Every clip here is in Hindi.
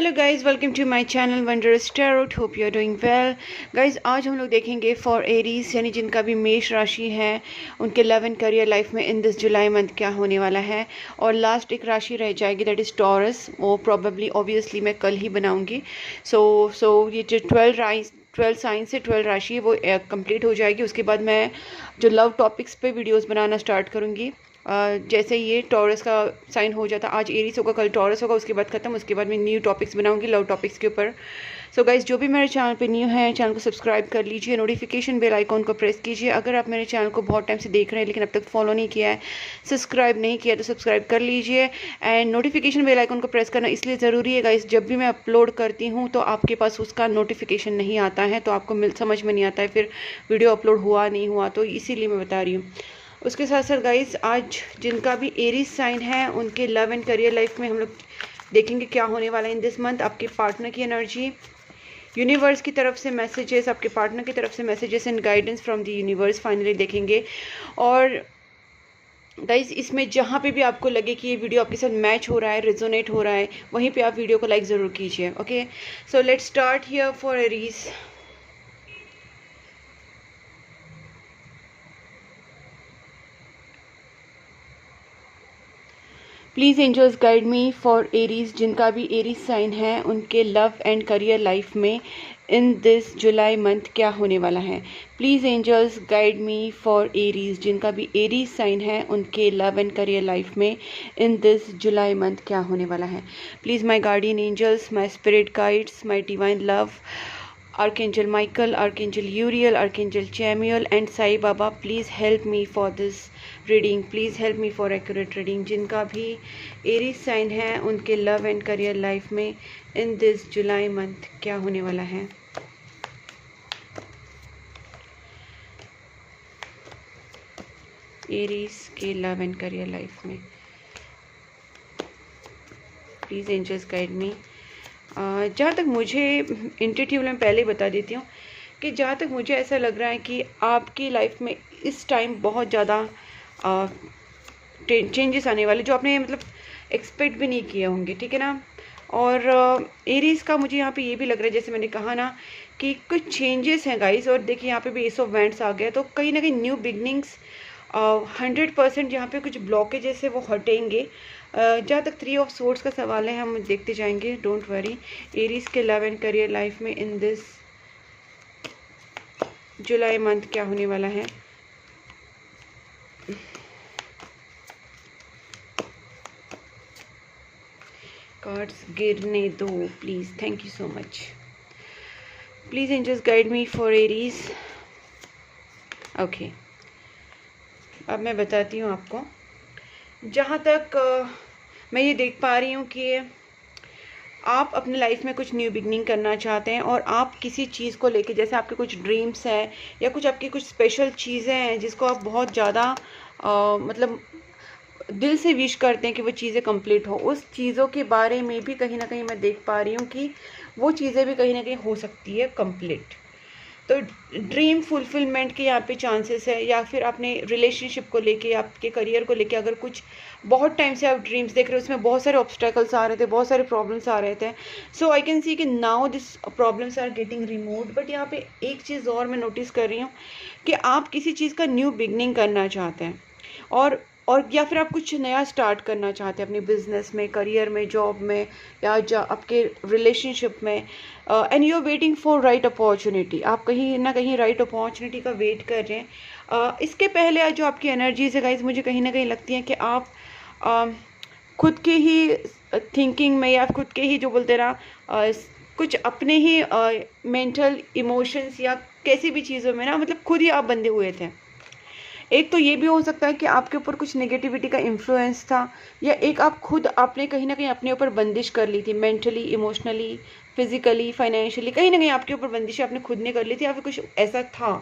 Hello guys, welcome to my channel wondrous tarot. Hope you are doing well. Guys, आज हम लोग देखेंगे फॉर एरीज यानी जिनका भी मेष राशि है उनके लव एंड करियर लाइफ में इन दिस जुलाई मंथ क्या होने वाला है। और लास्ट एक राशि रह जाएगी, दैट इज़ टॉरस। वो प्रॉबेबली ऑब्वियसली मैं कल ही बनाऊंगी। सो ये जो 12 साइंस से 12 राशि है वो कंप्लीट हो जाएगी। उसके बाद मैं जो लव टॉपिक्स पे वीडियोस बनाना स्टार्ट करूँगी। जैसे ये टॉरस का साइन हो जाता, आज एरीज होगा, कल टॉरस होगा, उसके बाद ख़त्म। उसके बाद मैं न्यू टॉपिक्स बनाऊंगी लव टॉपिक्स के ऊपर। सो गाइज, जो भी मेरे चैनल पे न्यू है, चैनल को सब्सक्राइब कर लीजिए, नोटिफिकेशन बेल आइकॉन को प्रेस कीजिए। अगर आप मेरे चैनल को बहुत टाइम से देख रहे हैं लेकिन अब तक फॉलो नहीं किया है, सब्सक्राइब नहीं किया, तो सब्सक्राइब कर लीजिए। एंड नोटिफिकेशन बेल आइकॉन को प्रेस करना इसलिए ज़रूरी है गाइज, जब भी मैं अपलोड करती हूँ तो आपके पास उसका नोटिफिकेशन नहीं आता है, तो आपको समझ में नहीं आता है फिर वीडियो अपलोड हुआ नहीं हुआ, तो इसीलिए मैं बता रही हूँ। उसके साथ साथ गाइस, आज जिनका भी एरीज साइन है उनके लव एंड करियर लाइफ में हम लोग देखेंगे क्या होने वाला है इन दिस मंथ। आपके पार्टनर की एनर्जी, यूनिवर्स की तरफ से मैसेजेस, आपके पार्टनर की तरफ से messages and guidance from the universe finally देखेंगे। और गाइस, इसमें जहाँ पे भी आपको लगे कि ये वीडियो आपके साथ मैच हो रहा है, रिजोनेट हो रहा है, वहीं पे आप वीडियो को लाइक ज़रूर कीजिए। Okay, so let's start here for Aries. Please angels guide me for Aries, जिनका भी एरीज साइन है उनके लव एंड करियर लाइफ में इन दिस जुलाई मंथ क्या होने वाला है। Please angels guide me for Aries, जिनका भी एरीज साइन है उनके लव एंड करियर लाइफ में इन दिस जुलाई मंथ क्या होने वाला है। Please my guardian angels, my spirit guides, my divine love, Archangel Michael, Archangel Uriel, Archangel Chamuel and Sai Baba, please help me for this reading. Please help me for accurate reading. जिनका भी एरीज साइन है उनके लव एंड करियर लाइफ में इन दिस जुलाई मंथ क्या होने वाला है। एरीज के लव एंड करियर लाइफ में प्लीज़ एंजल्स गाइड मी। जहाँ तक मुझे इंट्यूटिवली मैं पहले ही बता देती हूँ कि जहाँ तक मुझे ऐसा लग रहा है कि आपकी लाइफ में इस टाइम बहुत ज़्यादा चेंजेस आने वाले जो आपने मतलब एक्सपेक्ट भी नहीं किए होंगे, ठीक है ना। और एरीज का मुझे यहाँ पे ये भी लग रहा है, जैसे मैंने कहा ना कि कुछ चेंजेस हैं गाइस। और देखिए यहाँ पे भी एस ऑफ वैंड्स आ गया, तो कहीं ना कहीं न्यू बिगनिंग्स 100% यहाँ पे कुछ ब्लॉकेजेस है वो हटेंगे। जहाँ तक 3 ऑफ सोर्ड्स का सवाल है हम देखते जाएंगे, डोंट वरी। एरीज के लव एंड करियर लाइफ में इन दिस जुलाई मंथ क्या होने वाला है। कार्ड्स गिरने दो please, thank you so much. Please angels guide me for Aries. Okay, अब मैं बताती हूँ आपको। जहाँ तक मैं ये देख पा रही हूँ कि आप अपने लाइफ में कुछ न्यू बिगनिंग करना चाहते हैं और आप किसी चीज़ को लेके, जैसे आपके कुछ ड्रीम्स हैं या कुछ आपकी कुछ स्पेशल चीज़ें हैं जिसको आप बहुत ज़्यादा मतलब दिल से विश करते हैं कि वो चीज़ें कंप्लीट हो, उस चीज़ों के बारे में भी कहीं ना कहीं मैं देख पा रही हूँ कि वो चीज़ें भी कहीं ना कहीं हो सकती है कंप्लीट। तो ड्रीम फुलफिलमेंट के यहाँ पे चांसेस है, या फिर अपने रिलेशनशिप को लेके, आपके करियर को लेके अगर कुछ बहुत टाइम से आप ड्रीम्स देख रहे हो, उसमें बहुत सारे ऑब्स्टेकल्स आ रहे थे, बहुत सारे प्रॉब्लम्स आ रहे थे। सो आई कैन सी कि now this problems are getting removed. But यहाँ पे एक चीज़ और मैं नोटिस कर रही हूँ कि आप किसी चीज़ का न्यू बिगनिंग करना चाहते हैं और या फिर आप कुछ नया स्टार्ट करना चाहते हैं अपने बिजनेस में, करियर में, जॉब में, या आपके रिलेशनशिप में। And you are waiting for right opportunity. आप कहीं ना कहीं राइट अपॉर्चुनिटी का वेट कर रहे हैं। इसके पहले जो आपकी एनर्जीज है गाइस, मुझे कहीं ना कहीं लगती है कि आप खुद के ही थिंकिंग में या खुद के ही जो बोलते ना कुछ अपने ही मेंटल इमोशंस या कैसी भी चीज़ों में ना, मतलब खुद ही आप बंधे हुए थे। एक तो ये भी हो सकता है कि आपके ऊपर कुछ नेगेटिविटी का इन्फ्लुएंस था, या एक आप खुद आपने कहीं ना कहीं अपने ऊपर बंदिश कर ली थी, मेंटली, इमोशनली, फिजिकली, फाइनेंशियली, कहीं ना कहीं आपके ऊपर बंदिश आपने खुद ने कर ली थी, या फिर कुछ ऐसा था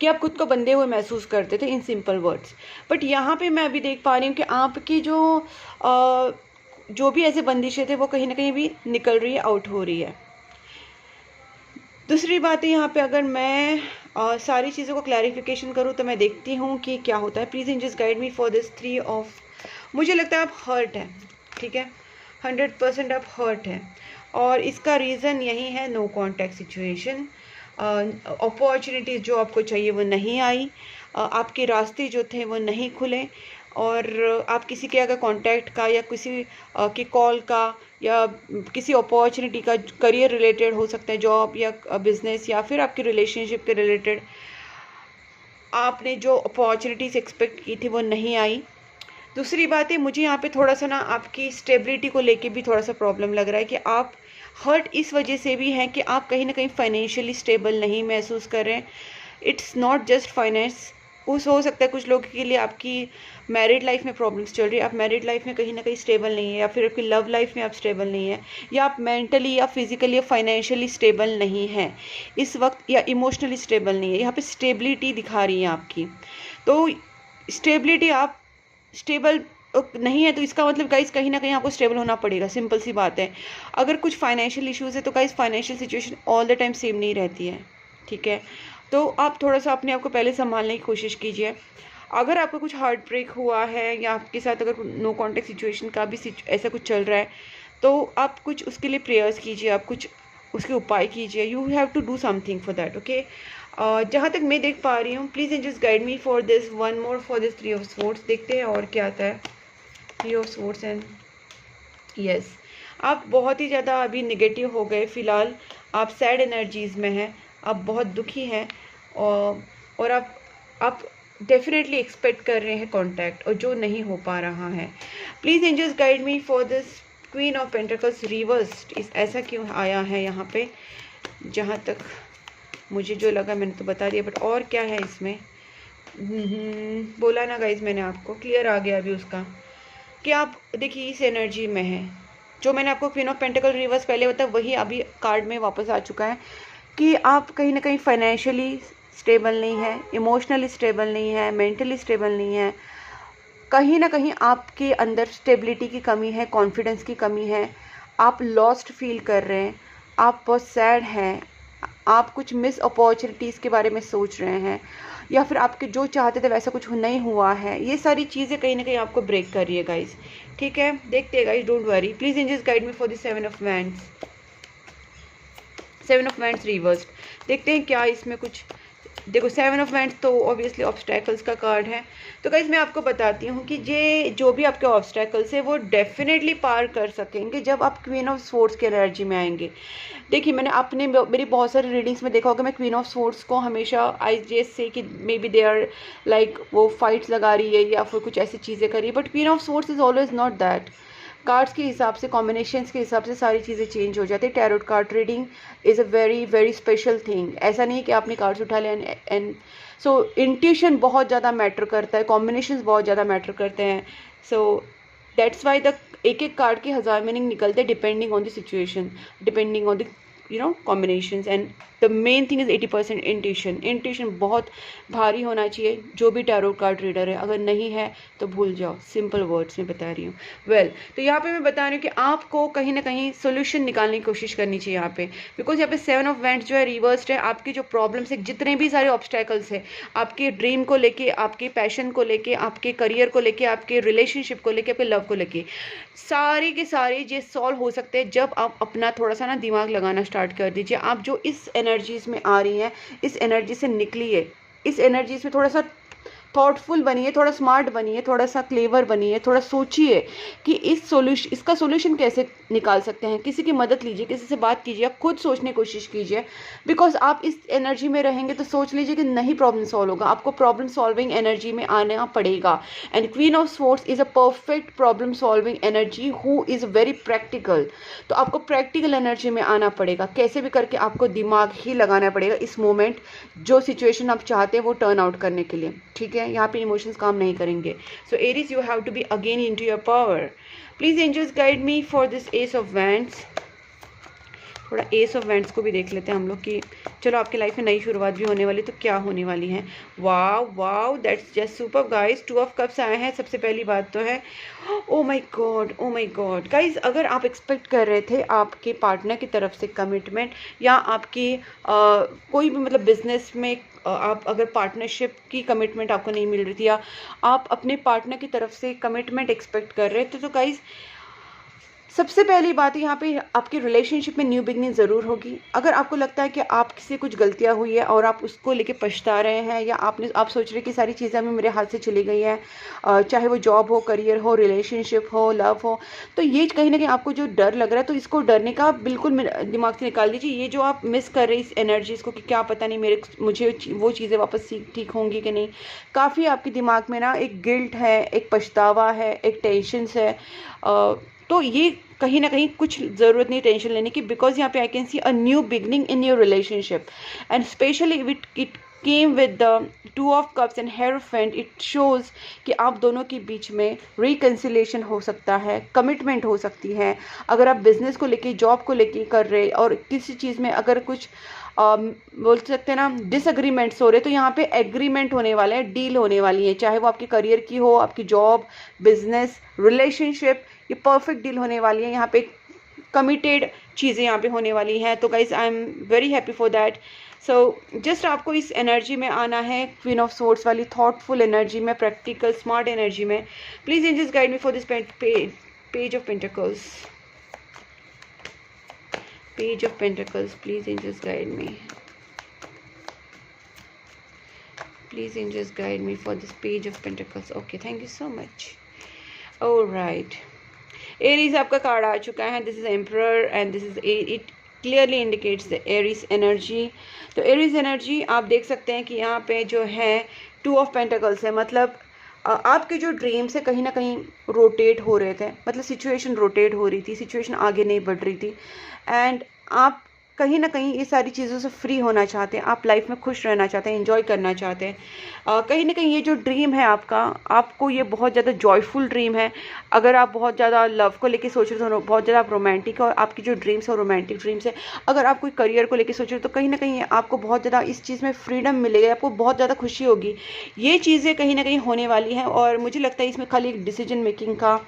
कि आप खुद को बंधे हुए महसूस करते थे, इन सिंपल वर्ड्स। बट यहाँ पे मैं अभी देख पा रही हूँ कि आपकी जो भी ऐसे बंदिशें थे वो कहीं ना कहीं भी निकल रही है, आउट हो रही है। दूसरी बात है यहाँ पे, अगर मैं सारी चीज़ों को क्लैरिफिकेशन करूँ तो मैं देखती हूँ कि क्या होता है। Please angels guide me for this 3 of, मुझे लगता है आप हर्ट हैं, ठीक है, 100% आप हर्ट हैं, और इसका रीज़न यही है नो कॉन्टैक्ट सिचुएशन। अपॉर्चुनिटीज़ जो आपको चाहिए वो नहीं आई, आपके रास्ते जो थे वो नहीं खुले, और आप किसी के अगर कांटेक्ट का या किसी के कॉल का या किसी अपॉर्चुनिटी का, करियर रिलेटेड हो सकता है, जॉब या बिजनेस या फिर आपके रिलेशनशिप के रिलेटेड, आपने जो अपॉर्चुनिटीज एक्सपेक्ट की थी वो नहीं आई। दूसरी बात है, मुझे यहाँ पे थोड़ा सा ना आपकी स्टेबिलिटी को लेके भी थोड़ा सा प्रॉब्लम लग रहा है कि आप हर्ट इस वजह से भी हैं कि आप कहीं ना कहीं फाइनेंशियली स्टेबल नहीं महसूस कर रहे हैं। इट्स नॉट जस्ट फाइनेंस, उस हो सकता है कुछ लोगों के लिए आपकी मैरिड लाइफ में प्रॉब्लम्स चल रही है, आप मैरिड लाइफ में कहीं ना कहीं स्टेबल नहीं है, या फिर आपकी लव लाइफ में आप स्टेबल नहीं है, या आप मेंटली या फिजिकली या फाइनेंशियली स्टेबल नहीं है इस वक्त, या इमोशनली स्टेबल नहीं है। यहाँ पे स्टेबिलिटी दिखा रही है आपकी, तो स्टेबिलिटी, आप स्टेबल नहीं है तो इसका मतलब गाइस कहीं ना कहीं आपको स्टेबल होना पड़ेगा, सिंपल सी बात है। अगर कुछ फाइनेंशियल इश्यूज है तो guys financial situation all the time same नहीं रहती है, ठीक है। तो आप थोड़ा सा अपने आप को पहले संभालने की कोशिश कीजिए। अगर आपका कुछ हार्ट ब्रेक हुआ है या आपके साथ अगर नो कॉन्टैक्ट सिचुएशन का भी ऐसा कुछ चल रहा है, तो आप कुछ उसके लिए प्रेयर्स कीजिए, आप कुछ उसके उपाय कीजिए। You have to do something for that, okay. जहाँ तक मैं देख पा रही हूँ, please and just guide me for this one more for this 3 of swords. देखते हैं और क्या आता है। 3 ऑफ स्वॉर्ड्स एंड यस, आप बहुत ही ज़्यादा अभी नेगेटिव हो गए, फ़िलहाल आप सैड एनर्जीज़ में हैं, आप बहुत दुखी हैं, और आप डेफिनेटली एक्सपेक्ट कर रहे हैं कांटेक्ट, और जो नहीं हो पा रहा है। Please angels guide me for this queen of pentacles reversed. ऐसा क्यों आया है यहाँ पे? जहाँ तक मुझे जो लगा मैंने तो बता दिया, बट और क्या है इसमें? बोला ना गाइज मैंने आपको, क्लियर आ गया अभी उसका, कि आप देखिए इस एनर्जी में है। जो मैंने आपको क्वीन ऑफ पेंटिकल रिवर्स पहले बताया वही अभी कार्ड में वापस आ चुका है, कि आप कहीं ना कहीं फाइनेंशियली स्टेबल नहीं है, इमोशनली स्टेबल नहीं है, मेंटली स्टेबल नहीं है, कहीं ना कहीं आपके अंदर स्टेबिलिटी की कमी है, कॉन्फिडेंस की कमी है, आप लॉस्ट फील कर रहे हैं, आप बहुत सैड हैं, आप कुछ मिस अपॉर्चुनिटीज़ के बारे में सोच रहे हैं, या फिर आपके जो चाहते थे वैसा कुछ नहीं हुआ है। ये सारी चीज़ें कहीं ना कहीं आपको ब्रेक कर रही है गाइस, ठीक है। देखते हैं guys, don't worry. Please angels guide me for the 7 of wands. 7 of wands reversed. देखते हैं क्या इसमें कुछ। देखो 7 ऑफ वैंड्स तो ऑब्वियसली ऑब्स्टैकल्स का कार्ड है। तो गाइस मैं आपको बताती हूँ कि ये जो भी आपके ऑब्स्टैकल्स है वो डेफिनेटली पार कर सकेंगे जब आप क्वीन ऑफ स्वॉर्ड्स की एनर्जी में आएंगे। देखिए मैंने मेरी बहुत सारी रीडिंग्स में देखा होगा, मैं क्वीन ऑफ स्वॉर्ड्स को हमेशा आई जेस से कि maybe they are like वो फाइट्स लगा रही है या फिर कुछ ऐसी चीज़ें कर रही है, but queen of swords is always not that. Cards के हिसाब से, कॉम्बिनेशंस के हिसाब से सारी चीज़ें चेंज हो जाती है। Tarot card reading is a very very special thing. ऐसा नहीं कि आपने कार्ड्स उठा लिया एंड सो इंट्यूशन बहुत ज़्यादा मैटर करता है, कॉम्बिनेशंस बहुत ज़्यादा मैटर करते हैं। सो दैट्स वाई द एक एक कार्ड के 1000 मीनिंग निकलते हैं depending on the situation, depending on the combinations. And the main thing is 80% intuition. Intuition बहुत भारी होना चाहिए जो भी टैरो कार्ड रीडर है, अगर नहीं है तो भूल जाओ, सिंपल वर्ड्स में बता रही हूँ। वेल तो यहाँ पे मैं बता रही हूँ कि आपको कहीं ना कहीं सोल्यूशन निकालने की कोशिश करनी चाहिए यहाँ पे, बिकॉज यहाँ पे 7 ऑफ वैंड्स जो है रिवर्स्ड है। आपकी जो प्रॉब्लम्स है, जितने भी सारे ऑब्स्टैकल्स है आपके ड्रीम को लेके, आपके पैशन को लेके, आपके करियर को लेके, आपके रिलेशनशिप को लेके, आपके लव को लेके, सारे के सारे ये सॉल्व हो सकते हैं जब आप अपना थोड़ा सा ना दिमाग लगाना स्टार्ट कर दीजिए। आप जो इस एनर्जीज में आ रही हैं, इस एनर्जी से निकलिए, इस एनर्जीज में थोड़ा सा थॉटफुल बनिए, थोड़ा स्मार्ट बनिए, थोड़ा सा क्लेवर बनिए, थोड़ा सोचिए कि इसका सोल्यूशन कैसे निकाल सकते हैं। किसी की मदद लीजिए, किसी से बात कीजिए, आप खुद सोचने की कोशिश कीजिए, बिकॉज आप इस एनर्जी में रहेंगे तो सोच लीजिए कि नहीं प्रॉब्लम सॉल्व होगा, आपको प्रॉब्लम सॉल्विंग एनर्जी में आना पड़ेगा। And queen of swords is a perfect problem solving energy who is very practical. तो आपको प्रैक्टिकल एनर्जी में आना पड़ेगा, कैसे भी करके आपको दिमाग ही लगाना पड़ेगा इस मोमेंट, जो सिचुएशन आप चाहते हैं वो टर्न आउट करने के लिए, ठीक है। यहाँ पे इमोशंस काम नहीं करेंगे। So Aries you have to be again into your power. Please angels guide me for this ace of wands. थोड़ा एस ऑफ वैंड्स को भी देख लेते हैं हम लोग कि चलो आपकी लाइफ में नई शुरुआत भी होने वाली, तो क्या होने वाली है। Wow wow, that's just super guys. 2 of cups आए हैं। सबसे पहली बात तो है, oh my God, oh my God guys, अगर आप एक्सपेक्ट कर रहे थे आपके पार्टनर की तरफ से कमिटमेंट, या आपकी कोई भी मतलब बिजनेस में आप अगर पार्टनरशिप की कमिटमेंट आपको नहीं मिल रही थी, या आप अपने पार्टनर की तरफ से कमिटमेंट एक्सपेक्ट कर रहे थे, तो गाइस सबसे पहली बात यहाँ पे आपकी रिलेशनशिप में न्यू बिगनिंग ज़रूर होगी। अगर आपको लगता है कि आपसे कुछ गलतियाँ हुई है और आप उसको लेके पछता रहे हैं, या आप सोच रहे कि सारी चीज़ें अभी मेरे हाथ से चली गई हैं, चाहे वो जॉब हो, करियर हो, रिलेशनशिप हो, लव हो, तो ये कहीं ना कहीं आपको जो डर लग रहा है, तो इसको डरने का बिल्कुल दिमाग से निकाल दीजिए। ये जो आप मिस कर रहे हैं इस एनर्जीज़ को कि क्या पता नहीं मुझे वो चीज़ें वापस ठीक होंगी कि नहीं, काफ़ी आपके दिमाग में ना एक गिल्ट है, एक पछतावा है, एक टेंशन है। तो ये कहीं ना कहीं कुछ ज़रूरत नहीं टेंशन लेने की, बिकॉज यहाँ पे आई can C a new beginning in your relationship, and specially it came with the 2 of cups and hierophant. It shows कि आप दोनों के बीच में रिकन्सिलेशन हो सकता है, कमिटमेंट हो सकती है। अगर आप बिजनेस को लेके, जॉब को लेके कर रहे और किसी चीज़ में अगर कुछ बोल सकते हैं ना डिसएग्रीमेंट्स हो रहे, तो यहाँ पे एग्रीमेंट होने वाले हैं, डील होने वाली है, चाहे वो आपके करियर की हो, आपकी जॉब, बिजनेस, रिलेशनशिप, ये परफेक्ट डील होने वाली है। यहाँ पे कमिटेड चीज़ें यहाँ पे होने वाली हैं। तो guys I am very happy for that. So just आपको इस एनर्जी में आना है, क्वीन ऑफ सोर्ड्स वाली थॉटफुल एनर्जी में, प्रैक्टिकल स्मार्ट एनर्जी में। Please angels guide me for this page of pentacles, page of pentacles. Please angels guide me, please angels guide me for this page of pentacles. Okay, thank you so much. Alright, Aries आपका कार्ड आ चुका है। This is emperor and this is it clearly indicates the Aries energy. तो एरीज एनर्जी आप देख सकते हैं कि यहाँ पे जो है 2 ऑफ पेंटिकल्स है, मतलब आपके जो ड्रीम्स है कहीं ना कहीं रोटेट हो रहे थे, मतलब सिचुएशन रोटेट हो रही थी, सिचुएशन आगे नहीं बढ़ रही थी, एंड आप कहीं ना कहीं ये सारी चीज़ों से फ्री होना चाहते हैं, आप लाइफ में खुश रहना चाहते हैं, एंजॉय करना चाहते हैं। कहीं ना कहीं ये जो ड्रीम है आपका, आपको ये बहुत ज़्यादा जॉयफुल ड्रीम है। अगर आप बहुत ज़्यादा लव को लेके सोच रहे हो तो बहुत ज़्यादा आप रोमांटिक, और आपकी जो ड्रीम्स है वो रोमांटिक ड्रीम्स है। अगर आप कोई करियर को लेके सोच रहे हो तो कहीं ना कहीं आपको बहुत ज़्यादा इस चीज़ में फ्रीडम मिलेगा, आपको बहुत ज़्यादा खुशी होगी। ये चीज़ें कहीं ना कहीं होने वाली हैं, और मुझे लगता है इसमें खाली एक डिसीजन मेकिंग का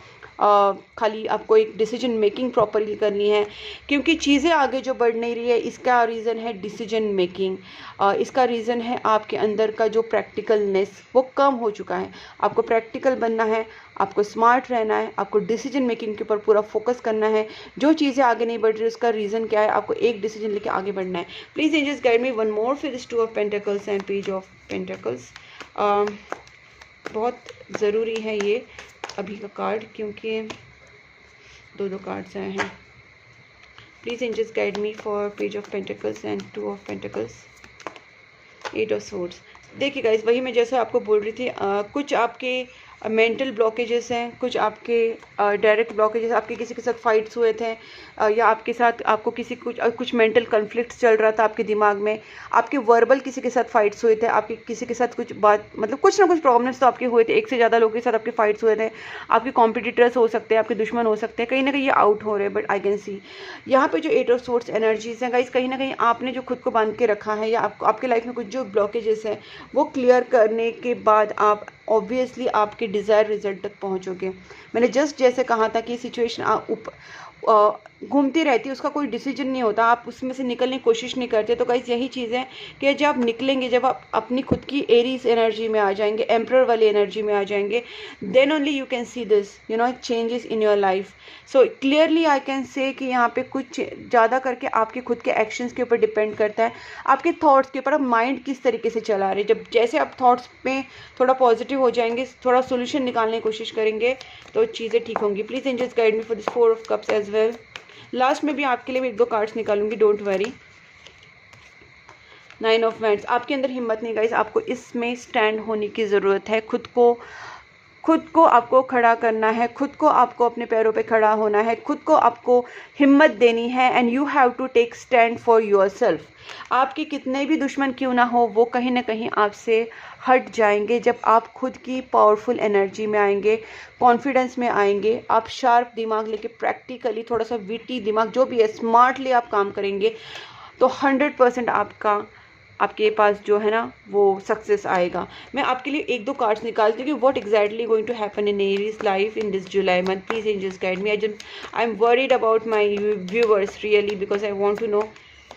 खाली आपको एक डिसीजन मेकिंग प्रॉपरली करनी है, क्योंकि चीज़ें आगे जो बढ़ नहीं रही है इसका रीज़न है डिसीजन मेकिंग। इसका रीज़न है आपके अंदर का जो प्रैक्टिकलनेस वो कम हो चुका है। आपको प्रैक्टिकल बनना है, आपको स्मार्ट रहना है, आपको डिसीजन मेकिंग के ऊपर पूरा फोकस करना है। जो चीज़ें आगे नहीं बढ़ रही उसका रीज़न क्या है, आपको एक डिसीजन लेके आगे बढ़ना है। Please angels guide me one more for this 2 of pentacles and page of pentacles. बहुत ज़रूरी है ये अभी का कार्ड, क्योंकि 2 कार्ड्स आए हैं। Please angels guide me for page of pentacles and 2 of pentacles, 8 of swords. देखिए गाइस, वही मैं जैसे आपको बोल रही थी, कुछ आपके मेंटल ब्लॉकेजेस हैं, कुछ आपके डायरेक्ट ब्लॉकेजेस, आपके किसी के साथ फाइट्स हुए थे, या आपके साथ आपको कुछ मेंटल कन्फ्लिक्ट चल रहा था आपके दिमाग में, आपके वर्बल किसी के साथ फाइट्स हुए थे, आपके किसी के साथ कुछ बात, मतलब कुछ ना कुछ प्रॉब्लम्स तो आपके हुए थे, एक से ज़्यादा लोगों के साथ आपके फाइट्स हुए थे, आपके कॉम्पिटिटर्स हो सकते हैं, आपके दुश्मन हो सकते हैं, कहीं ना कहीं ये आउट हो रहे हैं। बट आई कैन सी यहाँ पे जो 8 ऑफ सोर्ड्स एनर्जीज हैं गाइस, कहीं ना कहीं आपने जो खुद को बांध के रखा है, या आपके लाइफ में कुछ जो ब्लॉकेजेस हैं वो क्लियर करने के बाद आप ऑब्वियसली आपके डिज़ायर रिजल्ट तक पहुंचोगे। मैंने जस्ट जैसे कहा था कि सिचुएशन घूमती रहती है, उसका कोई डिसीजन नहीं होता, आप उसमें से निकलने की कोशिश नहीं करते। तो गाइस यही चीज़ है कि जब आप निकलेंगे, जब आप अपनी खुद की एरीज एनर्जी में आ जाएंगे, एम्परर वाली एनर्जी में आ जाएंगे, then only you can see this changes in your life. So clearly I can say कि यहाँ पे कुछ ज़्यादा करके आपके खुद के एक्शंस के ऊपर डिपेंड करता है, आपके थॉट्स के ऊपर, आप माइंड किस तरीके से चला रहे। जब जैसे आप थॉट्स में थोड़ा पॉजिटिव हो जाएंगे, थोड़ा सोल्यूशन निकालने की कोशिश करेंगे, तो चीज़ें ठीक होंगी। Please angels guide me for this 4 of cups as well. Last में भी आपके लिए 1-2 कार्ड्स निकालूंगी, डोंट वरी। 9 of wands. आपके अंदर हिम्मत नहीं गाइस, आपको इसमें स्टैंड होने की ज़रूरत है। खुद को आपको खड़ा करना है, खुद को आपको अपने पैरों पे खड़ा होना है, खुद को आपको हिम्मत देनी है, and you have to take stand for yourself. आपके कितने भी दुश्मन क्यों ना हो, वो कहीं ना कहीं आपसे हट जाएंगे जब आप खुद की पावरफुल एनर्जी में आएंगे, कॉन्फिडेंस में आएंगे, आप शार्प दिमाग लेके, प्रैक्टिकली थोड़ा सा विटी दिमाग, जो भी है स्मार्टली आप काम करेंगे, तो 100% आपके पास जो है ना वो सक्सेस आएगा। मैं आपके लिए 1-2 कार्ड्स निकालती हूँ कि what exactly going to happen in Aries life in this July month. Please angels guide me. I am worried about my viewers really, because I want to know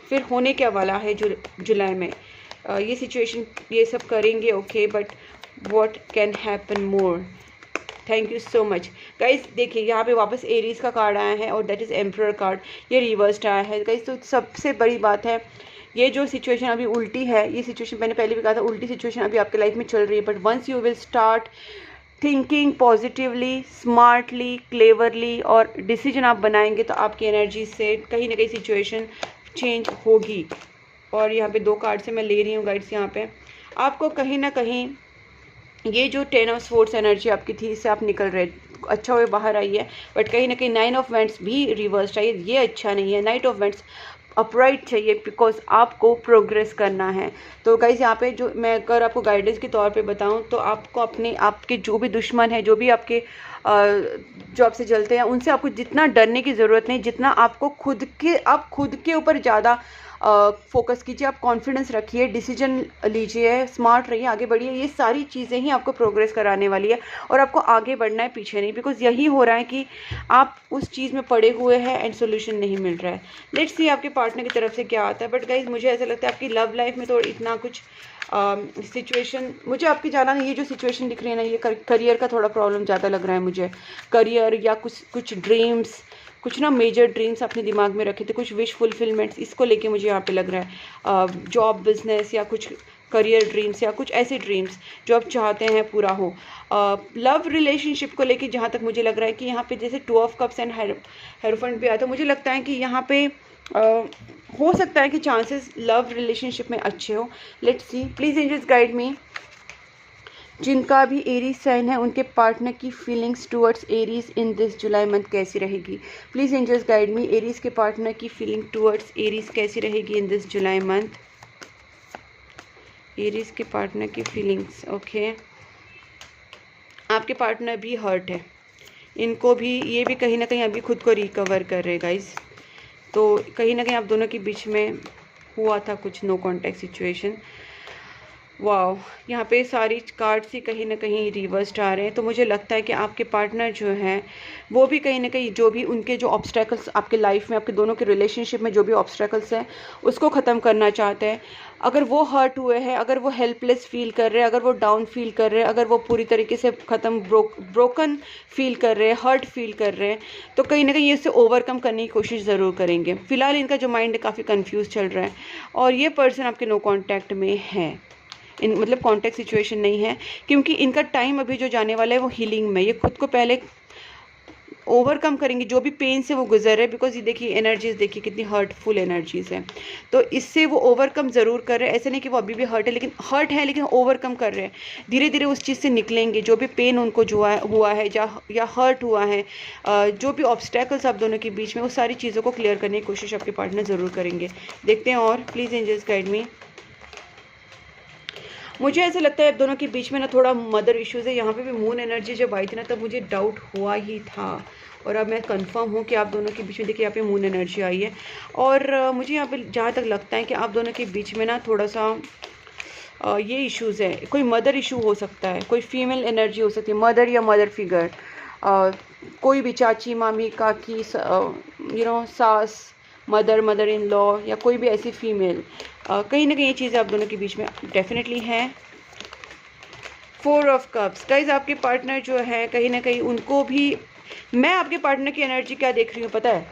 फिर होने क्या वाला है जुलाई में। ये सिचुएशन ये सब करेंगे okay, but what can happen more. Thank you so much guys. देखिए यहाँ पे वापस एरीज का कार्ड आया है और दैट इज़ एम्परर कार्ड, ये रिवर्स्ड आया है गाइस। तो सबसे बड़ी बात है, ये जो सिचुएशन अभी उल्टी है, ये सिचुएशन मैंने पहले भी कहा था, उल्टी सिचुएशन अभी आपके लाइफ में चल रही है, but once you will start thinking positively, smartly, cleverly और डिसीजन आप बनाएंगे तो आपकी एनर्जी से कहीं ना कहीं सिचुएशन चेंज होगी। और यहाँ पे 2 कार्ड से मैं ले रही हूँ गाइड्स। यहाँ पे आपको कहीं ना कहीं ये जो 10 ऑफ स्वॉर्ड्स एनर्जी आपकी थी, इससे आप निकल रहे, अच्छा हुए बाहर आई है, बट कहीं ना कहीं 9 ऑफ वेंट्स भी रिवर्स आई है, ये अच्छा नहीं है। नाइट ऑफ वेंट्स अपराइट चाहिए बिकॉज आपको प्रोग्रेस करना है। तो गाइस यहाँ पे जो मैं अगर आपको गाइडेंस के तौर पे बताऊं तो आपको अपने आपके जो भी दुश्मन है, जो भी आपके जो आपसे जलते हैं, उनसे आपको जितना डरने की ज़रूरत नहीं, जितना आपको आप खुद के ऊपर ज़्यादा फोकस कीजिए, आप कॉन्फिडेंस रखिए, डिसीजन लीजिए, स्मार्ट रहिए, आगे बढ़िए। ये सारी चीज़ें ही आपको प्रोग्रेस कराने वाली है और आपको आगे बढ़ना है, पीछे नहीं, बिकॉज यही हो रहा है कि आप उस चीज़ में पड़े हुए हैं एंड सोल्यूशन नहीं मिल रहा है। लेट्स सी आपके पार्टनर की तरफ से क्या आता है। बट गाइज मुझे ऐसा लगता है आपकी लव लाइफ में तो इतना कुछ सिचुएशन मुझे आपकी जाना नहीं, ये जो सिचुएशन दिख रही है ना, ये करियर का थोड़ा प्रॉब्लम ज़्यादा लग रहा है मुझे। करियर या कुछ ड्रीम्स, कुछ ना मेजर ड्रीम्स अपने दिमाग में रखे थे, कुछ विश फुलफिलमेंट्स, इसको लेके मुझे यहाँ पे लग रहा है। जॉब, बिजनेस या कुछ करियर ड्रीम्स या कुछ ऐसे ड्रीम्स जो आप चाहते हैं पूरा हो। लव रिलेशनशिप को लेके जहाँ तक मुझे लग रहा है कि यहाँ पे जैसे 2 ऑफ कप्स एंड हेरोफेंट भी आया, तो मुझे लगता है कि यहाँ पे हो सकता है कि चांसेस लव रिलेशनशिप में अच्छे हो। Let's see, please angels guide me. जिनका भी एरीज साइन है उनके पार्टनर की feelings towards Aries in this July month कैसी रहेगी? Please angels guide me, Aries के पार्टनर की फीलिंग टुवर्ड्स एरीज कैसी रहेगी in this July month? Aries के पार्टनर की फीलिंग्स, ओके। आपके पार्टनर भी हर्ट है, इनको भी, ये भी कहीं ना कहीं अभी खुद को रिकवर कर रहे गाइस। तो कहीं ना कहीं आप दोनों के बीच में हुआ था कुछ नो कॉन्टैक्ट सिचुएशन। वाओ, यहाँ पे सारी कार्ड्स ही कहीं ना कहीं रिवर्स्ड आ रहे हैं। तो मुझे लगता है कि आपके पार्टनर जो हैं वो भी कहीं ना कहीं जो भी उनके जो ऑब्स्टेकल्स आपके लाइफ में, आपके दोनों के रिलेशनशिप में जो भी ऑब्स्टेकल्स हैं उसको ख़त्म करना चाहते हैं। अगर वो हर्ट हुए हैं, अगर वो हेल्पलेस फील कर रहे हैं, अगर वो डाउन फील कर रहे हैं, अगर वो पूरी तरीके से ख़त्म ब्रोकन फील कर रहे हैं, हर्ट फील कर रहे हैं, तो कहीं ना कहीं इससे ओवरकम करने की कोशिश ज़रूर करेंगे। फ़िलहाल इनका जो माइंड है काफ़ी कन्फ्यूज़ चल रहा है और ये पर्सन आपके नो कॉन्टैक्ट में है, मतलब कॉन्टैक्ट सिचुएशन नहीं है, क्योंकि इनका टाइम अभी जो जाने वाला है वो हीलिंग में, ये खुद को पहले ओवरकम करेंगे जो भी पेन से वो गुजर रहे। बिकॉज ये देखिए एनर्जीज, देखिए कितनी हर्टफुल एनर्जीज हैं, तो इससे वो ओवरकम ज़रूर कर रहे हैं। ऐसे नहीं कि वो अभी भी हर्ट है लेकिन ओवरकम कर रहे हैं, धीरे धीरे उस चीज़ से निकलेंगे। जो भी पेन उनको जो हुआ है या हर्ट हुआ है, जो भी ऑब्स्टेकल्स आप दोनों के बीच में, उस सारी चीज़ों को क्लियर करने की कोशिश आपके पार्टनर ज़रूर करेंगे। देखते हैं और प्लीज़ एंजल्स गाइड मी। मुझे ऐसा लगता है आप दोनों के बीच में ना थोड़ा मदर इश्यूज़ है। यहाँ पे भी मून एनर्जी जब आई थी ना तब मुझे डाउट हुआ ही था, और अब मैं कंफर्म हूँ कि आप दोनों के बीच में, देखिए यहाँ पे मून एनर्जी आई है। और मुझे यहाँ पे जहाँ तक लगता है कि आप दोनों के बीच में ना थोड़ा सा ये इश्यूज़ है, कोई मदर इशू हो सकता है, कोई फीमेल एनर्जी हो सकती है, मदर या मदर फिगर, कोई भी चाची, मामी, काकी, सास, मदर इन लॉ या कोई भी ऐसी फीमेल, कहीं ना कहीं ये चीज़ें आप दोनों के बीच में डेफिनेटली हैं। 4 ऑफ कप्स गाइज, आपके पार्टनर जो है कहीं ना कहीं उनको भी, मैं आपके पार्टनर की एनर्जी क्या देख रही हूँ पता है?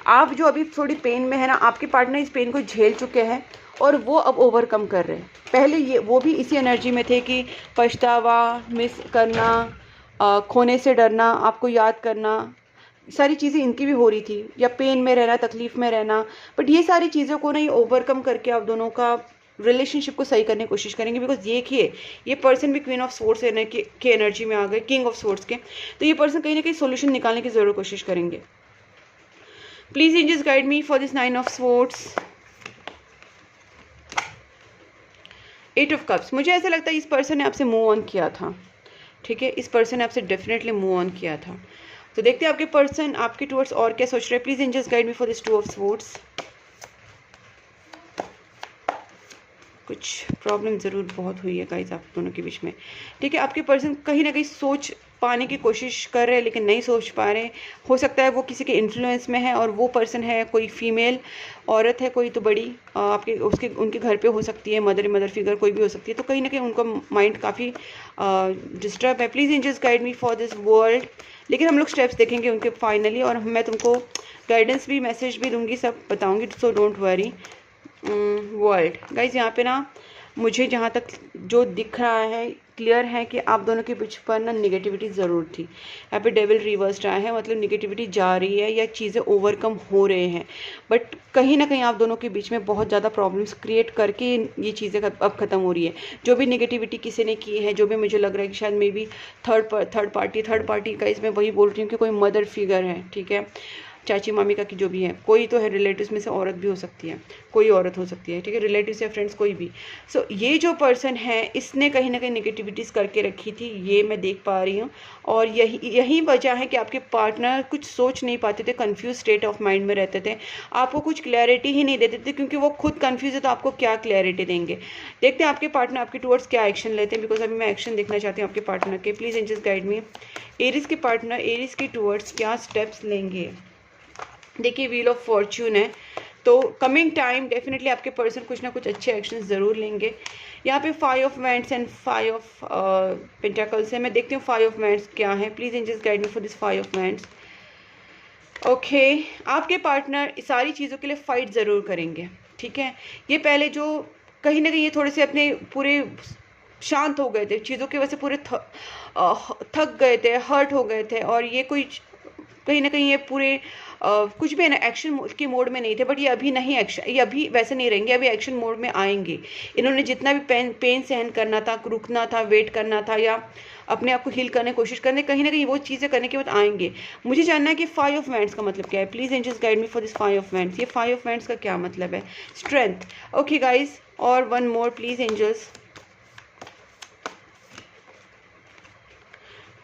आप जो अभी थोड़ी पेन में है ना, आपके पार्टनर इस पेन को झेल चुके हैं और वो अब ओवरकम कर रहे हैं। पहले ये वो भी इसी एनर्जी में थे कि पछतावा, मिस करना, खोने से डरना, आपको याद करना, सारी चीज़ें इनकी भी हो रही थी, या पेन में रहना, तकलीफ़ में रहना। बट ये सारी चीज़ों को ना ये ओवरकम करके आप दोनों का रिलेशनशिप को सही करने की कोशिश करेंगे। बिकॉज देखिए ये पर्सन भी क्वीन ऑफ सोर्ड्स के एनर्जी में आ गए, किंग ऑफ सोर्ड्स के, तो ये पर्सन कहीं ना कहीं सोल्यूशन निकालने की ज़रूर कोशिश करेंगे। Please angels guide me for this 9 of swords. 8 of cups, मुझे ऐसा लगता है इस पर्सन ने आपसे मूव ऑन किया था, ठीक है, इस पर्सन ने आपसे डेफिनेटली मूव ऑन किया था। तो देखते हैं आपके पर्सन आपके टुवर्ड्स और क्या सोच रहे हैं। Please angels guide me for this 2 of swords. कुछ प्रॉब्लम ज़रूर बहुत हुई है गाइस आप दोनों के बीच में, ठीक है। आपके पर्सन कहीं ना कहीं सोच पाने की कोशिश कर रहे हैं लेकिन नहीं सोच पा रहे हैं। हो सकता है वो किसी के इन्फ्लुएंस में है और वो पर्सन है कोई फीमेल औरत है, कोई तो बड़ी आपके उसके उनके घर पे हो सकती है, मदर फिगर कोई भी हो सकती है। तो कहीं ना कहीं उनका माइंड काफ़ी डिस्टर्ब है। Please angels guide me for this world. लेकिन हम लोग स्टेप्स देखेंगे उनके फाइनली, और मैं तुमको गाइडेंस भी मैसेज भी दूंगी, सब बताऊंगी, so don't worry. World guys यहाँ पे ना मुझे जहाँ तक जो दिख रहा है क्लियर है कि आप दोनों के बीच पर ना निगेटिविटी ज़रूर थी। यहाँ पे डेविल रिवर्स्ड आया है, मतलब निगेटिविटी जा रही है या चीज़ें ओवरकम हो रहे हैं, बट कहीं ना कहीं आप दोनों के बीच में बहुत ज़्यादा प्रॉब्लम्स क्रिएट करके ये चीज़ें अब ख़त्म हो रही है। जो भी निगेटिविटी किसी ने की है, जो भी मुझे लग रहा है कि शायद मे बी थर्ड पार्टी का, इसमें वही बोल रही हूँ कि कोई मदर फिगर है, ठीक है, चाची मामी का की जो भी है, कोई तो है, रिलेटिव्स में से औरत भी हो सकती है, कोई औरत हो सकती है, ठीक है, रिलेटिव्स या फ्रेंड्स कोई भी। सो ये जो पर्सन है इसने कहीं ना कहीं निगेटिविटीज़ करके रखी थी, ये मैं देख पा रही हूँ। और यही वजह है कि आपके पार्टनर कुछ सोच नहीं पाते थे, कंफ्यूज स्टेट ऑफ माइंड में रहते थे, आपको कुछ क्लैरिटी ही नहीं देते थे, क्योंकि वो खुद कंफ्यूज है तो आपको क्या क्लैरिटी देंगे। देखते हैं आपके पार्टनर आपके टुवर्ड्स क्या एक्शन लेते हैं, बिकॉज अभी मैं एक्शन देखना चाहती हूँ आपके पार्टनर के। Please angels guide me, Aries के पार्टनर एरीज के टुवर्ड्स क्या स्टेप्स लेंगे। देखिए व्हील ऑफ फॉर्च्यून है, तो कमिंग टाइम डेफिनेटली आपके पर्सन कुछ ना कुछ अच्छे एक्शंस ज़रूर लेंगे। यहाँ पे 5 of wands and 5 of pentacles है। मैं देखती हूँ 5 ऑफ वैंड्स क्या है। Please angels guide me for this 5 of wands. Okay, आपके पार्टनर सारी चीज़ों के लिए फाइट ज़रूर करेंगे, ठीक है। ये पहले जो कहीं ना कहीं ये थोड़े से अपने पूरे शांत हो गए थे, चीज़ों की वजह से पूरे थक गए थे, हर्ट हो गए थे, और ये कोई कहीं ना कहीं ये पूरे कुछ भी है ना एक्शन के मोड में नहीं थे, बट ये अभी नहीं एक्शन, ये अभी वैसे नहीं रहेंगे, अभी एक्शन मोड में आएंगे। इन्होंने जितना भी पेन सहन करना था, रुकना था, वेट करना था, या अपने आप को हील करने की कोशिश करने, कहीं ना कहीं वो चीज़ें करने के बाद आएंगे। मुझे जानना है कि 5 ऑफ वैंड्स का मतलब क्या है। Please angels guide me for this 5 of wands. ये 5 ऑफ वैंड्स का क्या मतलब है? स्ट्रेंथ। ओके गाइज, और one more please angels.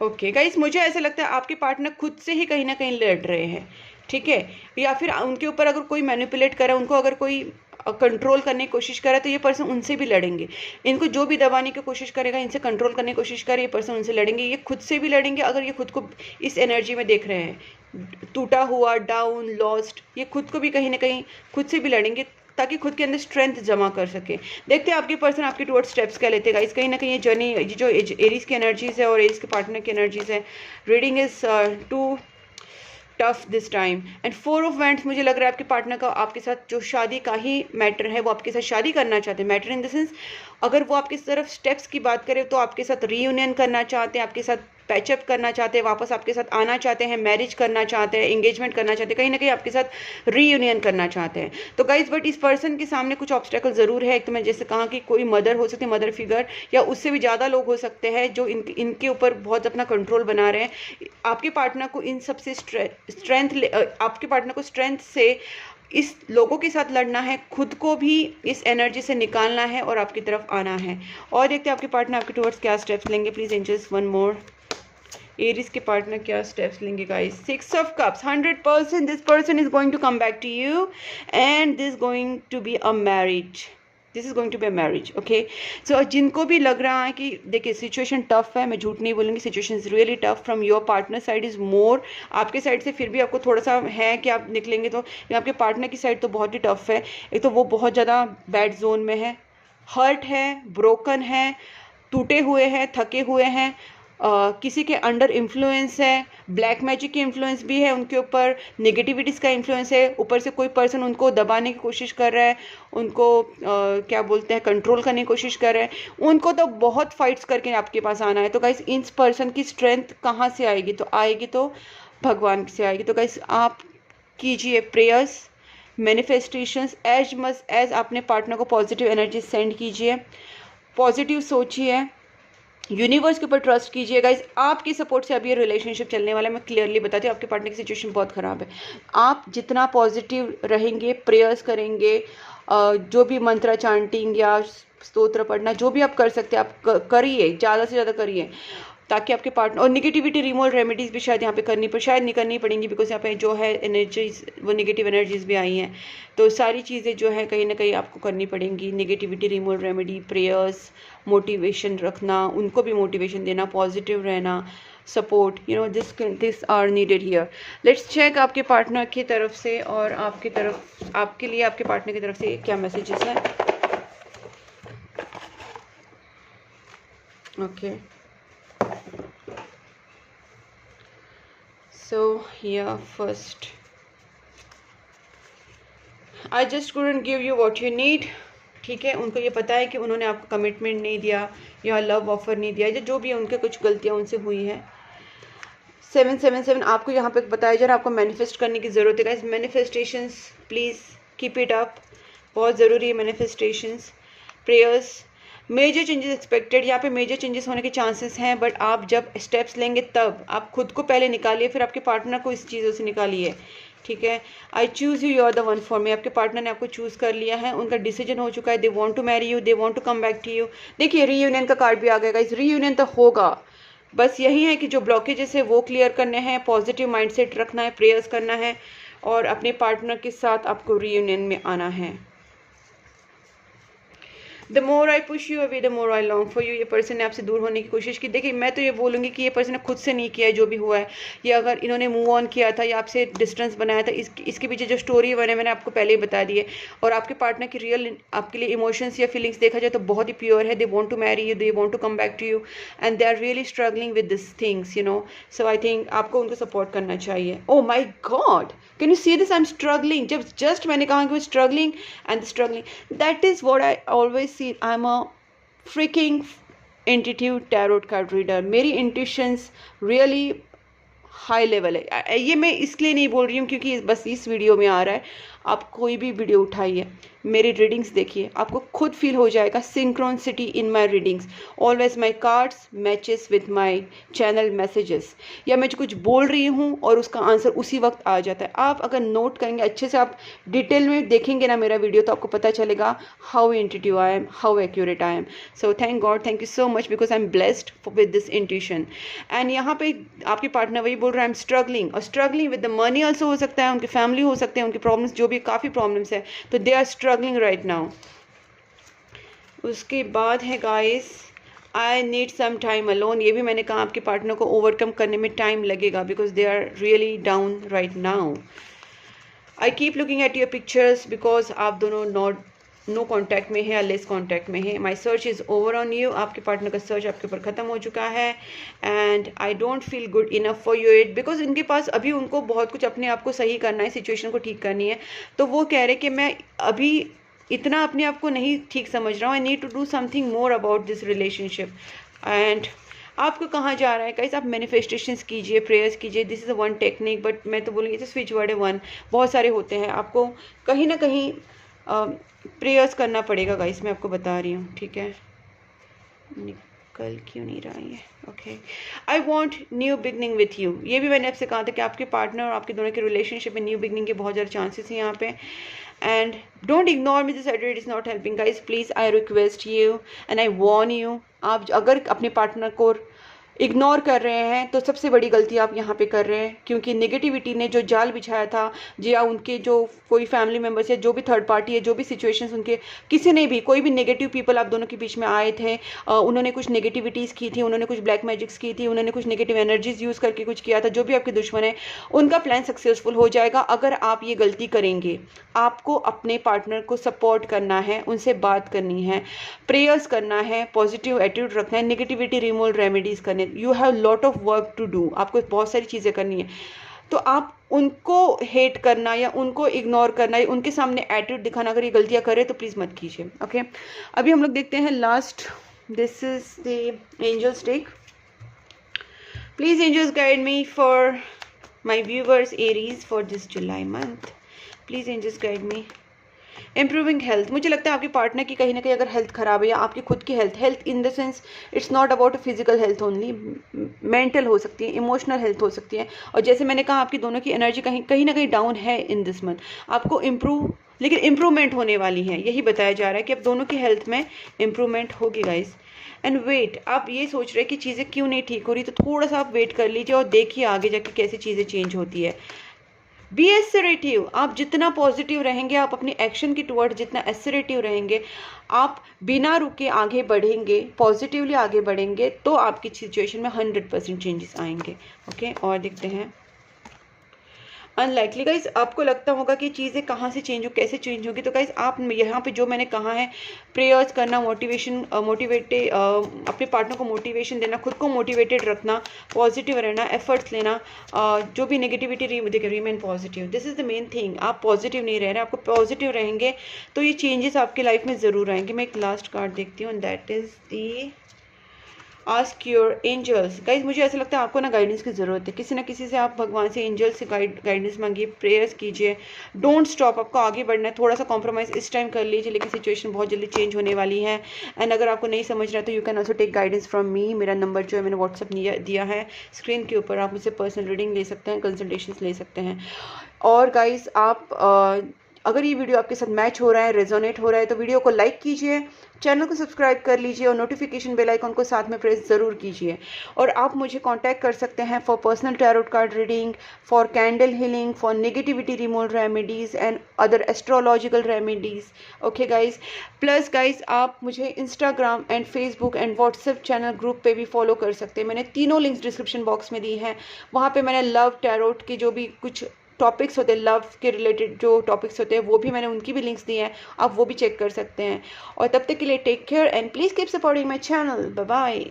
Okay guys, मुझे ऐसा लगता है आपके पार्टनर खुद से ही कहीं ना कहीं लड़ रहे हैं, ठीक है, या फिर उनके ऊपर अगर कोई मैनिपुलेट करे, उनको अगर कोई कंट्रोल करने की कोशिश करे, तो ये पर्सन उनसे भी लड़ेंगे। इनको जो भी दबाने की कोशिश करेगा, इनसे कंट्रोल करने की कोशिश करे, ये पर्सन उनसे लड़ेंगे। ये खुद से भी लड़ेंगे अगर ये खुद को इस एनर्जी में देख रहे हैं, टूटा हुआ, डाउन, लॉस्ट, ये खुद को भी कहीं ना कहीं खुद से भी लड़ेंगे ताकि खुद के अंदर स्ट्रेंथ जमा कर सके। देखते हैं आपके पर्सन आपके टुवर्ड्स स्टेप्स क्या लेते हैं गाइस। कहीं ना कहीं ये जर्नी, जो एरीज की एनर्जीज है और एरीज के पार्टनर की एनर्जीज है, reading is too tough this time. And 4 of wands, मुझे लग रहा है आपके पार्टनर का आपके साथ जो शादी का ही मैटर है, वो आपके साथ शादी करना चाहते हैं। मैटर इन द सेंस, अगर वो आपकी तरफ स्टेप्स की बात करें तो आपके साथ रीयूनियन करना चाहते हैं, आपके साथ पैचअप करना चाहते हैं, वापस आपके साथ आना चाहते हैं, मैरिज करना चाहते हैं, एंगेजमेंट करना चाहते हैं, कहीं ना कहीं आपके साथ रीयूनियन करना चाहते हैं। तो गाइज, बट इस पर्सन के सामने कुछ ऑब्स्टेकल ज़रूर है। एक तो मैं जैसे कहा कि कोई मदर हो सकती है, मदर फिगर, या उससे भी ज़्यादा लोग हो सकते हैं जो इनके ऊपर बहुत अपना कंट्रोल बना रहे हैं। आपके पार्टनर को इन सबसे आपके पार्टनर को स्ट्रेंथ से इस लोगों के साथ लड़ना है, खुद को भी इस एनर्जी से निकालना है और आपकी तरफ आना है। और देखते हैं आपके पार्टनर आपके टुवर्ड्स क्या स्टेप्स लेंगे। Please angels, one more. Aries के पार्टनर क्या स्टेप्स लेंगे guys. 6 of cups, 100% this person is going to come back to you and this going to be a marriage. This is going to be a marriage. Okay, so जिनको भी लग रहा है कि देखिए सिचुएशन टफ है, मैं झूठ नहीं बोलूँगी, situation is really tough from your partner side is more. आपके साइड से फिर भी आपको थोड़ा सा है कि आप निकलेंगे, तो आपके पार्टनर की साइड तो बहुत ही टफ है। एक तो वो बहुत ज़्यादा बैड जोन में है, हर्ट है, ब्रोकन है, टूटे हुए हैं, थके हुए हैं, किसी के अंडर इन्फ्लुएंस है, ब्लैक मैजिक की इन्फ्लुएंस भी है उनके ऊपर, नेगेटिविटीज़ का इन्फ्लुएंस है, ऊपर से कोई पर्सन उनको दबाने की कोशिश कर रहा है, उनको क्या बोलते हैं, कंट्रोल करने की कोशिश कर रहा है। उनको तो बहुत फाइट्स करके आपके पास आना है। तो गाइस, इस पर्सन की स्ट्रेंथ कहाँ से आएगी? तो आएगी तो भगवान से आएगी। तो गाइस, आप कीजिए prayers, manifestations, as much as अपने पार्टनर को पॉजिटिव एनर्जी सेंड कीजिए, पॉजिटिव सोचिए, यूनिवर्स के ऊपर ट्रस्ट कीजिए। गाइस, आपकी सपोर्ट से अभी ये रिलेशनशिप चलने वाला है। मैं क्लियरली बताती हूँ, आपके पार्टनर की सिचुएशन बहुत ख़राब है। आप जितना पॉजिटिव रहेंगे, प्रेयर्स करेंगे, जो भी मंत्र चांटिंग या स्तोत्र पढ़ना, जो भी आप कर सकते हैं आप करिए, ज़्यादा से ज़्यादा करिए। ताकि आपके पार्टनर, और निगेटिविटी रिमूवल रेमेडीज़ भी शायद यहाँ पे करनी शायद नहीं करनी पड़ेंगी, बिकॉज यहाँ पे जो है एनर्जीज, वो निगेटिव एनर्जीज भी आई हैं, तो सारी चीज़ें जो है कहीं ना कहीं आपको करनी पड़ेंगी। Negativity removal remedy, prayers, motivation रखना, उनको भी मोटिवेशन देना, पॉजिटिव रहना, support, you know, this are needed here. Let's check आपके पार्टनर की तरफ से और आपकी तरफ, आपके लिए आपके पार्टनर की तरफ से क्या मैसेजेस हैं। Okay, so yeah, first I just couldn't give you what you need। ठीक है, उनको ये पता है कि उन्होंने आपको कमिटमेंट नहीं दिया या लव ऑफर नहीं दिया, या जो भी है उनके कुछ गलतियां उनसे हुई हैं। 777 आपको यहाँ पे बताया जा रहा है, आपको मैनिफेस्ट करने की ज़रूरत है guys. Manifestations please keep it up, बहुत ज़रूरी है manifestations. Prayers, major changes expected, यहाँ पे मेजर चेंजेस होने के चांसेस हैं, बट आप जब स्टेप्स लेंगे तब आप खुद को पहले निकालिए, फिर आपके पार्टनर को इस चीज़ों से निकालिए। ठीक है, I choose you, you are the one for me. आपके पार्टनर ने आपको चूज़ कर लिया है, उनका डिसीजन हो चुका है, they want to marry you, they want to come back to you. देखिए रीयूनियन का कार्ड भी आ गया, इस रीयूनियन तो होगा, बस यही है कि जो ब्लॉकेजेस है वो क्लियर करने हैं, पॉजिटिव माइंडसेट रखना है, प्रेयर्स करना है, और अपने पार्टनर के साथ आपको रीयूनियन में आना है। The more I push you away the more I long for you. ये पर्सन ने आपसे दूर होने की कोशिश की। देखिए मैं तो ये बोलूँगी कि ये पर्सन ने खुद से नहीं किया है जो भी हुआ है, या अगर इन्होंने मूव ऑन किया था या आपसे डिस्टेंस बनाया था, इसके पीछे जो स्टोरी बने मैंने आपको पहले ही बता दी है। और आपके पार्टनर की रियल आपके लिए इमोशंस या फीलिंग्स देखा जाए तो बहुत ही प्योर है। They want to marry you, they want to come back to you, and they are really struggling with this things, you know. So I think आपको उनको सपोर्ट करना चाहिए। Oh my god, can you see this, I am struggling. जब जस्ट मैंने कहा कि वो struggling and struggling, that is what I always see. I am a freaking intuitive tarot card reader। मेरी इंट्यूशंस रियली हाई लेवल है। ये मैं इसलिए नहीं बोल रही हूँ क्योंकि बस इस वीडियो में आ रहा है। आप कोई भी वीडियो उठाइए, मेरी रीडिंग्स देखिए, आपको खुद फील हो जाएगा synchronicity in my readings. Always my cards matches with my channel messages, या मैं जो कुछ बोल रही हूँ और उसका आंसर उसी वक्त आ जाता है। आप अगर नोट करेंगे अच्छे से, आप डिटेल में देखेंगे ना मेरा वीडियो, तो आपको पता चलेगा how intuitive I am, how accurate I am. So thank God, thank you so much, because I am blessed with this intuition. And यहाँ पे आपके पार्टनर वही बोल रहा है, आई एम स्ट्रगलिंग, और struggling with the money also हो सकता है, उनकी फैमिली हो सकते हैं, उनकी प्रॉब्लम्स जो भी, काफ़ी प्रॉब्लम्स है, तो they are struggling right now. उसके बाद है guys, I need some time alone. ये भी मैंने कहा आपके पार्टनर को ओवरकम करने में टाइम लगेगा, because they are really down right now. I keep looking at your pictures, because आप दोनों नो कॉन्टैक्ट में है या लेस कॉन्टैक्ट में है। My search is over on you. आपके पार्टनर का सर्च आपके ऊपर ख़त्म हो चुका है, and I don't feel good enough for you it, because इनके पास अभी उनको बहुत कुछ अपने आप को सही करना है, सिचुएशन को ठीक करनी है। तो वो कह रहे कि मैं अभी इतना अपने आप को नहीं ठीक समझ रहा हूँ, I need to do something more about this relationship. And आपको कहाँ जा रहा है गाइस, आप मैनिफेस्टेशंस कीजिए, प्रेयर्स कीजिए, this is a one technique, but मैं तो बोलूँगी इट्स स्विच वर्ड है वन, बहुत सारे होते हैं, आपको कहीं ना कहीं प्रेयर्स करना पड़ेगा गाइस, मैं आपको बता रही हूँ। ठीक है, निकल क्यों नहीं रहा है? Okay, I want new beginning with you. ये भी मैंने आपसे कहा था कि आपके पार्टनर और आपके दोनों के रिलेशनशिप में न्यू बिगनिंग के बहुत ज़्यादा चांसेस हैं यहाँ पे। And don't ignore me, this edit is not helping guys, please I request you and I Warne you. आप अगर अपने पार्टनर को इग्नोर कर रहे हैं तो सबसे बड़ी गलती आप यहाँ पे कर रहे हैं, क्योंकि नेगेटिविटी ने जो जाल बिछाया था, या उनके जो कोई फैमिली मेम्बर्स या जो भी थर्ड पार्टी है, जो भी सिचुएशंस उनके किसी ने भी, कोई भी नेगेटिव पीपल आप दोनों के बीच में आए थे, उन्होंने कुछ नेगेटिविटीज़ की थी, उन्होंने कुछ ब्लैक मैजिक्स की थी, उन्होंने कुछ नेगेटिव एनर्जीज यूज़ करके कुछ किया था, जो भी आपके दुश्मन है उनका प्लान सक्सेसफुल हो जाएगा अगर आप ये गलती करेंगे। आपको अपने पार्टनर को सपोर्ट करना है, उनसे बात करनी है, प्रेयर्स करना है, पॉजिटिव एटीट्यूड रखना है, नेगेटिविटी रिमूवल रेमेडीज़ करने। You have lot of work to do, आपको बहुत सारी चीज़ें करनी है। तो आप उनको हेट करना या उनको इग्नोर करना या उनके सामने एटीट्यूड दिखाना, अगर ये गलतियां करें तो प्लीज़ मत कीजिए। ओके, अभी हम लोग देखते हैं last, this is the angels take. Please angels guide me for my viewers Aries for this July month. Please angels guide me improving health, मुझे लगता है आपके पार्टनर की कहीं ना कहीं अगर हेल्थ ख़राब है या आपकी खुद की health in the sense it's not about physical health only, mental हो सकती है, इमोशनल हेल्थ हो सकती है। और जैसे मैंने कहा आपकी दोनों की एनर्जी कहीं ना कहीं डाउन है इन दिस मंथ, आपको इम्प्रूव लेकिन इम्प्रूवमेंट होने वाली है, यही बताया जा रहा है कि अब दोनों की हेल्थ में इम्प्रूवमेंट होगी गाइज। एंड वेट, आप ये सोच रहे कि चीज़ें क्यों नहीं ठीक हो रही, तो थोड़ा सा आप वेट कर लीजिए और देखिए आगे जाके कैसे चीज़ें चेंज होती है। बी एसरेटिव, आप जितना पॉजिटिव रहेंगे, आप अपनी एक्शन की टुवर्ड जितना एसरेटिव रहेंगे, आप बिना रुके आगे बढ़ेंगे, पॉजिटिवली आगे बढ़ेंगे, तो आपकी सिचुएशन में 100% चेंजेस आएंगे। ओके, और देखते हैं अनलाइकली गाइज, आपको लगता होगा कि चीज़ें कहाँ से चेंज हो, कैसे चेंज होगी, तो गाइज आप यहाँ पे जो मैंने कहा है, प्रेयर्स करना, मोटिवेटेड अपने पार्टनर को मोटिवेशन देना, खुद को मोटिवेटेड रखना, पॉजिटिव रहना, एफर्ट्स लेना, जो भी negativity remain positive, this is the main thing. आप पॉजिटिव नहीं रह रहे, आपको पॉजिटिव रहेंगे तो ये चेंजेस आपकी लाइफ में ज़रूर आएंगे। मैं एक लास्ट कार्ड देखती हूँ, that is the ask your angels. Guys मुझे ऐसा लगता है आपको ना गाइडेंस की ज़रूरत है, किसी ना किसी से आप भगवान से, एंजल से गाइडेंस मांगिए, प्रेयर्स कीजिए, डोंट स्टॉप, आपको आगे बढ़ना है। थोड़ा सा कॉम्प्रोमाइज़ इस टाइम कर लीजिए, लेकिन सिचुएशन बहुत जल्दी चेंज होने वाली है। एंड अगर आपको नहीं समझ रहा है तो you can also take guidance from me. मेरा नंबर जो है मैंने व्हाट्सअप दिया है स्क्रीन के ऊपर, आप मुझसे पर्सनल रीडिंग ले सकते हैं, कंसल्टेशन ले सकते हैं। और गाइज आप अगर ये वीडियो आपके साथ मैच हो रहा है, रेजोनेट हो रहा है, तो वीडियो को लाइक कीजिए, चैनल को सब्सक्राइब कर लीजिए और नोटिफिकेशन बेल आइकन को साथ में प्रेस ज़रूर कीजिए। और आप मुझे कांटेक्ट कर सकते हैं for personal tarot card reading, for candle healing, for negativity removal remedies and other astrological remedies. Okay guys, plus guys आप मुझे Instagram and Facebook and WhatsApp channel group पे भी फॉलो कर सकते हैं। मैंने तीनों लिंक्स डिस्क्रिप्शन बॉक्स में दी हैं। वहाँ पर मैंने लव टैरोट की जो भी कुछ टॉपिक्स होते हैं, लव के रिलेटेड जो टॉपिक्स होते हैं, वो भी मैंने उनकी भी लिंक्स दी हैं, आप वो भी चेक कर सकते हैं। और तब तक के लिए take care and please keep supporting my channel. Bye bye.